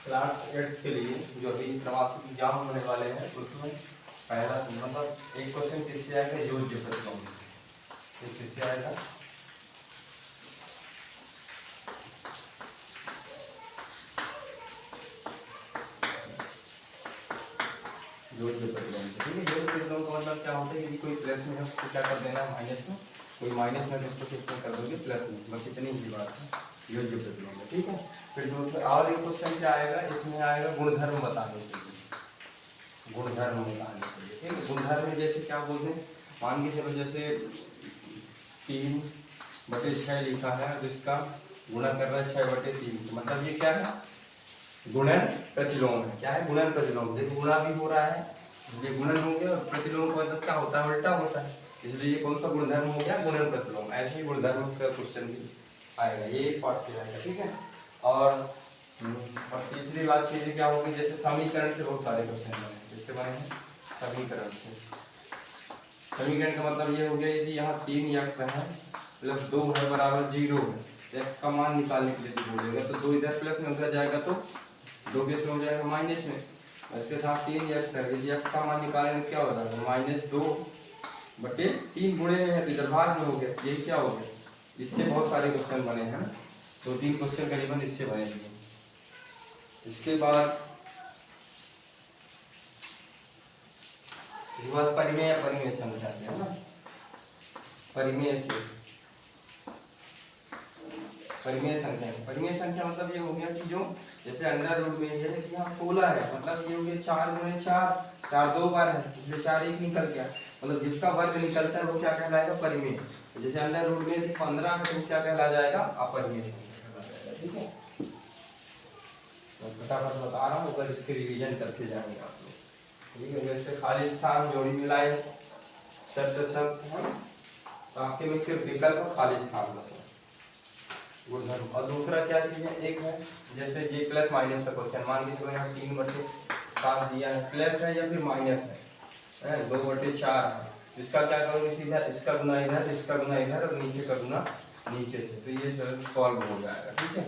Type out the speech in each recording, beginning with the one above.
Class 8 के लिए जो अभी त्रैमासिक एग्जाम होने वाले हैं उसमें पहला मतलब एक क्वेश्चन किससे आएगा, योज्य प्रतिलोम से। ये किससे आएगा, योज्य प्रतिलोम से। ठीक है, योज्य प्रतिलोम का मतलब क्या होता है, यदि कोई प्लस में है उसको क्या कर देना है माइनस में, कोई माइनस में तो उसको कितना कर दोगे प्लस में, बस इतनी ही बात है योज्य प्रतिलोम में। ठीक है, फिर दूसरा और एक क्वेश्चन क्या आएगा, इसमें आएगा गुणधर्म बताने के लिए, गुणधर्म बताने के लिए। ठीक है, गुणधर्म में जैसे क्या बोलते हैं, मान के चलो जैसे 3/6 लिखा है, जिसका गुणा कर रहा है 6/3, मतलब ये क्या है, गुणन प्रतिलोम है। क्या है, गुणन प्रतिलोम। देखो गुणा भी हो रहा है, ये गुणन हो गया, और प्रतिलोम का मतलब क्या होता है, उल्टा होता है, इसलिए ये कौन सा गुणधर्म हो गया, गुणन प्रतिलोम। ऐसे ही गुणधर्म का क्वेश्चन भी आएगा, ये एक पार्ट से आएगा। ठीक है, और तीसरी बात चीजें क्या होगी, जैसे समीकरण से बहुत सारे क्वेश्चन बने हैं। किससे बने हैं, समीकरण से। समीकरण का मतलब ये हो गया, यदि यहाँ 3x है प्लस 2 है बराबर 0 है, x का मान निकालने के लिए बोलेगा, तो 2 इधर प्लस में उधर जाएगा तो 2 किस में हो जाएगा, माइनस में। इसके साथ 3x है, यदि x का मान निकालने में क्या हो जाएगा, -2/3 गुणे में है तो इधर भाग में हो गया, ये क्या हो गया। इससे बहुत सारे क्वेश्चन बने हैं, 2-3 क्वेश्चन करीबन इससे बने हैं। इसके बाद परिमेय परिमेय संख्या से, है ना, परिमेय से, परिमेय संख्या मतलब ये हो गया कि जो जैसे अंडर रूट में है कि यहाँ 16 है, मतलब ये हो गया 4 गुणे 4, 4 2 बार है, इसलिए 4 1 निकल गया, मतलब जिसका वर्ग निकलता है वो क्या कहलाएगा, परिमेय। जैसे अंडर रूट में 15 है तो क्या कहला जाएगा, अपरिमेय संख्या कहला जाएगा। ठीक है, फटाफट बता रहा हूँ, अगर इसके रिवीजन करते जाएंगे आप लोग। ठीक है, जैसे खाली स्थान, जोड़ी मिलाए, शब्द शब्द है, तो आपके में सिर्फ विकल्प खाली स्थान बचा गुणधर्म। और दूसरा क्या चीज है, एक है जैसे ये प्लस माइनस का क्वेश्चन, मान के चलो यहाँ 3/7 दिया है, प्लस है या फिर माइनस है, 2/4 है, इसका क्या करोगे, सीधा इसका गुना इधर, इसका गुना इधर, और नीचे का गुना नीचे से, तो ये सब सॉल्व हो जाएगा। ठीक है,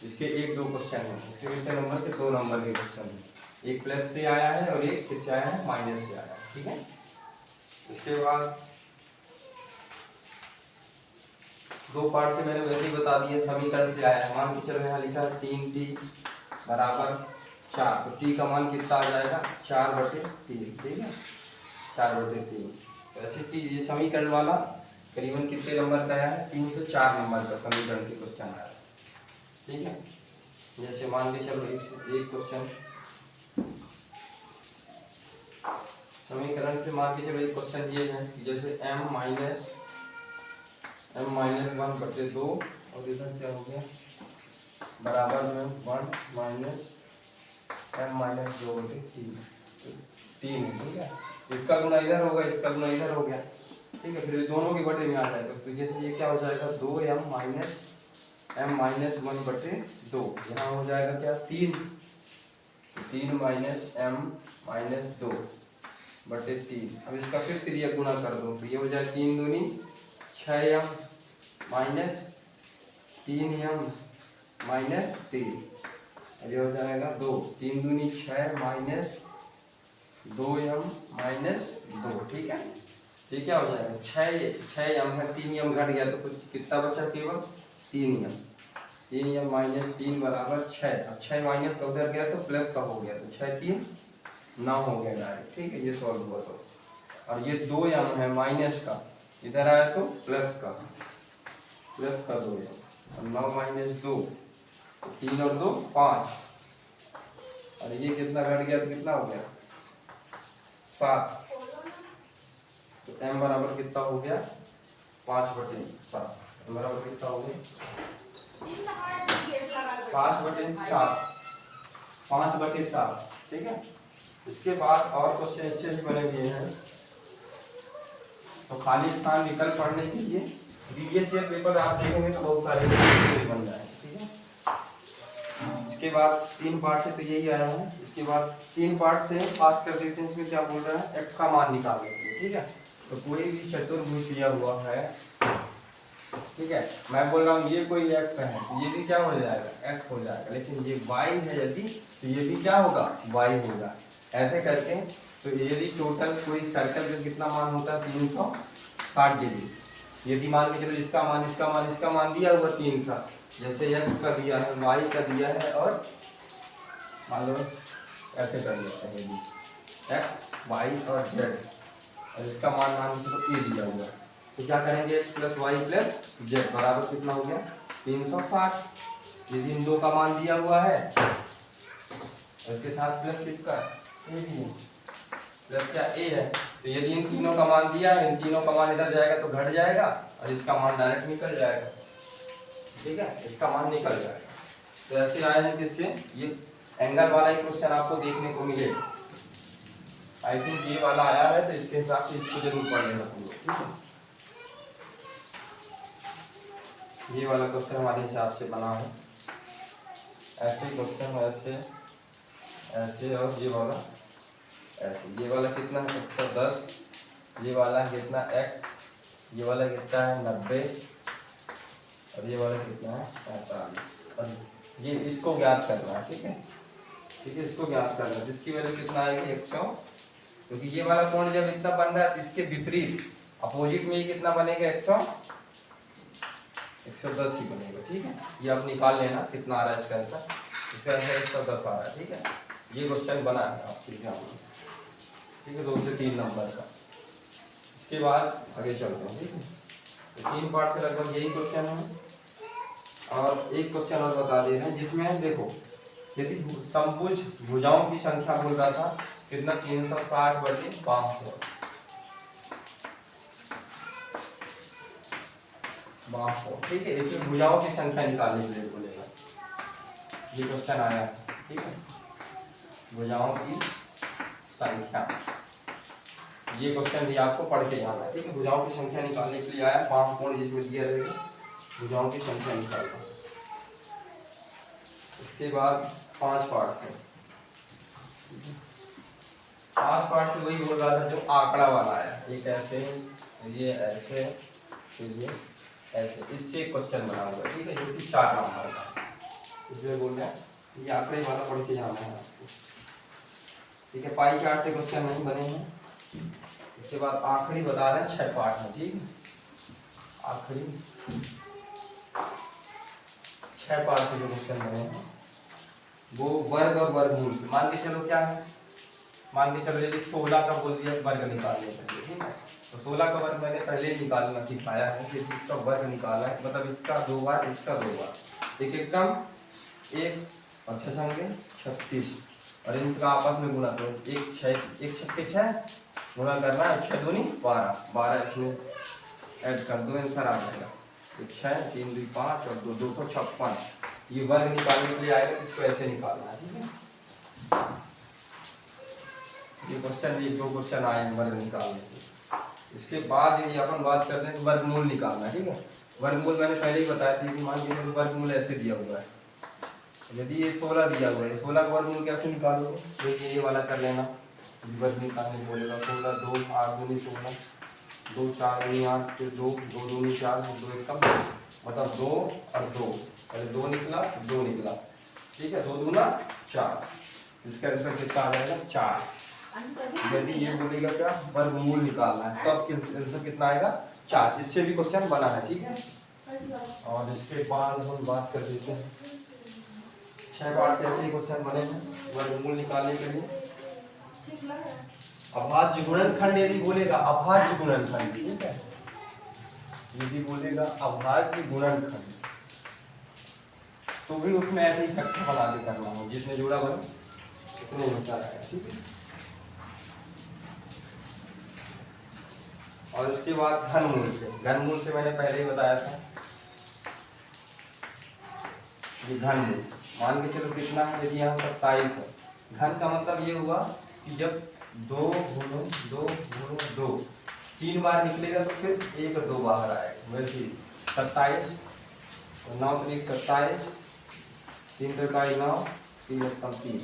इसके 1-2 क्वेश्चन है, इसके कितने नंबर के, 2 नंबर के क्वेश्चन है, एक प्लस से आया है और एक किससे आया है, माइनस से आया है। ठीक है, इसके बाद 2 पार्ट से मैंने वैसे ही बता दिए, समीकरण से आया है। मान के चलो यहाँ लिखा है 3t बराबर 4, तो t का मान कितना आ जाएगा, 4/3। ठीक है, 4/3। वैसे t ये समीकरण वाला करीबन कितने नंबर का आया है, 3 से 4 नंबर का समीकरण से क्वेश्चन आया है। ठीक है, जैसे मान के चलो एक क्वेश्चन समीकरण से मान के चलो एक क्वेश्चन दिए हैं, जैसे m-1/2 और इधर क्या हो गया, बराबर में 1 - m-2/3, 3। ठीक है, इसका गुना इधर होगा, इसका गुना इधर हो गया। ठीक है, फिर दोनों के बटे में आ जाएगा, तो जैसे ये क्या हो जाएगा, 2m - m-1/2, यहाँ हो जाएगा क्या, 3 -m-2/3। अब इसका फिर क्रिया गुणा कर दो, तो ये हो जाएगा 3 दूनी 6m - 3m - 3, ये हो जाएगा 2, 3 दूनी 6 - 2m - 2। ठीक है, ये क्या हो जाएगा, 6m है, 3m घट गया तो कुछ कितना बचा, केवल 3m - 3 बराबर 6। अब 6 माइनस का उधर गया तो प्लस का हो गया, तो 6 3 9 हो गया डायरेक्ट। ठीक है, ये सॉल्व हुआ। तो और ये 2m है माइनस का, इधर आया तो प्लस का 2m, और 9 - 2, 3 और 2 5, और ये कितना घट गया तो कितना हो गया, 7। तो m बराबर कितना हो गया, 5/7। m बराबर कितना हो गया, 5/7, 5/7। ठीक है, इसके बाद और क्वेश्चन इससे भी बने हुए हैं, तो खाली स्थान विकल्प पढ़ने के लिए बीडीएस या पेपर आप देखेंगे तो बहुत सारे बन जाएंगे। ठीक है, इसके बाद 3 पार्ट से तो यही आया है, इसके बाद 3 पार्ट से पास कर देते हैं। इसमें क्या बोल रहा है, x का मान निकालने के लिए। ठीक है, तो कोई भी चतुर्भुज दिया हुआ है, ठीक है, मैं बोल रहा हूँ ये कोई x है तो ये भी क्या हो जाएगा, x हो जाएगा, लेकिन ये y है यदि तो ये भी क्या होगा, y होगा। ऐसे करके तो यदि टोटल कोई सर्कल का कितना मान होता है 360 डिग्री, यदि मान के चलो इसका मान दिया हुआ 3 का, जैसे x का दिया है, y का दिया है, और मान लो ऐसे कर लेते हैं यदि x y और z, और इसका मान के चलो a दिया हुआ है, तो क्या करेंगे x plus y plus z बराबर कितना हो गया 360। यदि इन दो का मान दिया हुआ है इसके साथ प्लस किसका ए भी प्लस क्या ए है, तो यदि इन तीनों का मान दिया है, इन तीनों का मान इधर जाएगा तो घट जाएगा और इसका मान डायरेक्ट निकल जाएगा। ठीक है, इसका मान निकल जाएगा। तो ऐसे आए हैं किससे, ये एंगल वाला ही क्वेश्चन आपको देखने को मिलेगा। आई थिंक ये वाला आया है तो इसके हिसाब से इसको जरूर पढ़ लेना तुम लोग। ये वाला क्वेश्चन हमारे हिसाब से बना है, ऐसे क्वेश्चन ऐसे ऐसे, और ये वाला ऐसे। ये वाला कितना है 110, ये वाला कितना x, ये वाला कितना है 90, और ये वाला कितना है 45। और ये इसको ज्ञात करना है। ठीक है, ठीक है, इसको ज्ञात करना है, जिसकी वजह कितना आएगी 100, क्योंकि ये वाला कोण जब इतना बन रहा है इसके विपरीत अपोजिट में ये कितना बनेगा 110 ही बनेगा। ठीक है, ये आप निकाल लेना कितना आ रहा है इसका आंसर, इसका आंसर 110 आ रहा है। ठीक है, ये क्वेश्चन बना है आपके ध्यान में। ठीक है, 2 से 3 नंबर का। इसके बाद आगे चलते हैं। ठीक है, तो 3 पार्ट से लगभग यही क्वेश्चन है, और एक क्वेश्चन और बता दे रहे हैं जिसमें देखो, यदि समभुज भुजाओं की संख्या बोल रहा था कितना 360/500। ठीक है, इसमें भुजाओं की संख्या निकालने के लिए बोलेगा, ये क्वेश्चन आया है। ठीक है, भुजाओं की संख्या, ये क्वेश्चन भी आपको पढ़ के जाना है। ठीक है, भुजाओं की संख्या निकालने के लिए आया, 5 कोण जिसमें दिया रहेगा, भुजाओं की संख्या निकालना। इसके बाद 5 पार्ट है, 5 पार्ट से वही बोल रहा था जो आंकड़ा वाला आया, एक ऐसे, ये ऐसे, फिर ये ऐसे, इससे क्वेश्चन बना हुआ। ठीक है, जो कि 4 नंबर का, इसलिए बोल रहे हैं ये आंकड़े वाला पढ़ के जाना है आपको। ठीक है, पाई चार्ट से क्वेश्चन नहीं बने हैं। इसके बाद आखिरी बता रहे हैं 6 पार्ट में। ठीक है, आखिरी 6 पार्ट से जो क्वेश्चन बने हैं वो वर्ग और वर्गमूल। मान के चलो क्या है, मान के चलो यदि 16 का बोल दिया वर्ग निकालने के लिए। ठीक है, तो 16 का वर्ग मैंने पहले निकालना सिखाया है कि इसका वर्ग निकाला है, मतलब इसका 2 बार, इसका 2 बार, एक एकदम 1 और 6 संगे 36, और इनका आपस में गुणा करो, 1 6 6 गुणा करना है, 6 दूनी 12, 12 इसमें ऐड कर दो, आंसर आ जाएगा। तो 6 3 2 5 और 2 256। ये वर्ग निकालने के लिए आएगा, इसको ऐसे निकालना है। ठीक है, ये क्वेश्चन, ये 2 क्वेश्चन आए हैं वर्ग निकालने के। इसके बाद यदि अपन बात करते हैं तो वर्गमूल निकालना है। ठीक है, वर्गमूल मैंने पहले ही बताया था कि मान लीजिए वर्गमूल ऐसे दिया हुआ है, यदि ये 16 दिया हुआ है, 16 का वर्गमूल कैसे निकालोगे, देखिए ये वाला कर लेना, वर्ग निकालने बोलेगा 16 2 8 दूनी 16, 2 4 दूनी 8, फिर 2 2 दूनी 4, 2 1 कम, मतलब 2 और 2, पहले 2 निकला 2 निकला। ठीक है, 2 दूना 4, इसका आंसर कितना आ जाएगा 4। यदि ये बोलेगा क्या वर्गमूल निकालना है, तो अब आंसर कितना आएगा 4। इससे भी क्वेश्चन बना है। ठीक है, और इसके बाद हम बात कर देते हैं 6 पार्ट से ऐसे क्वेश्चन बने हैं वर्गमूल निकालने के लिए। अभाज्य गुणनखंड यदि बोलेगा, अभाज्य गुणनखंड। ठीक है, यदि बोलेगा अभाज्य गुणनखंड तो भी उसमें ऐसे ही फैक्टर बना के करना हो, जितने जोड़ा बने उतने होता रहेगा। ठीक है, और इसके बाद घनमूल से, घनमूल से मैंने पहले ही बताया था, ये घनमूल मान के चलो कितना है, यदि यहाँ 27 है, घन का मतलब ये हुआ कि जब 2 गुणो 2 गुणो 2 3 बार निकलेगा तो सिर्फ 1 और 2 बाहर आएगा। वैसे 27, 9 3 27, 3 3 9, 3 3,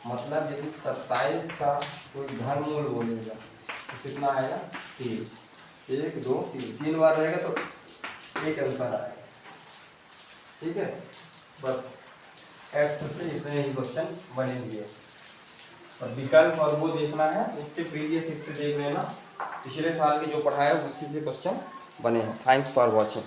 मतलब यदि 27 का कोई घनमूल बोलेगा तो कितना आएगा 3, 1 2 3, 3 बार रहेगा तो एक आंसर आएगा। ठीक है, बस F से इतने ही क्वेश्चन बनेंगे। और विकल्प और वो देखना है, उसके प्रीवियस हिस्से देख लेना, पिछले साल की जो पढ़ाया उसी से क्वेश्चन बने हैं। Thanks for watching.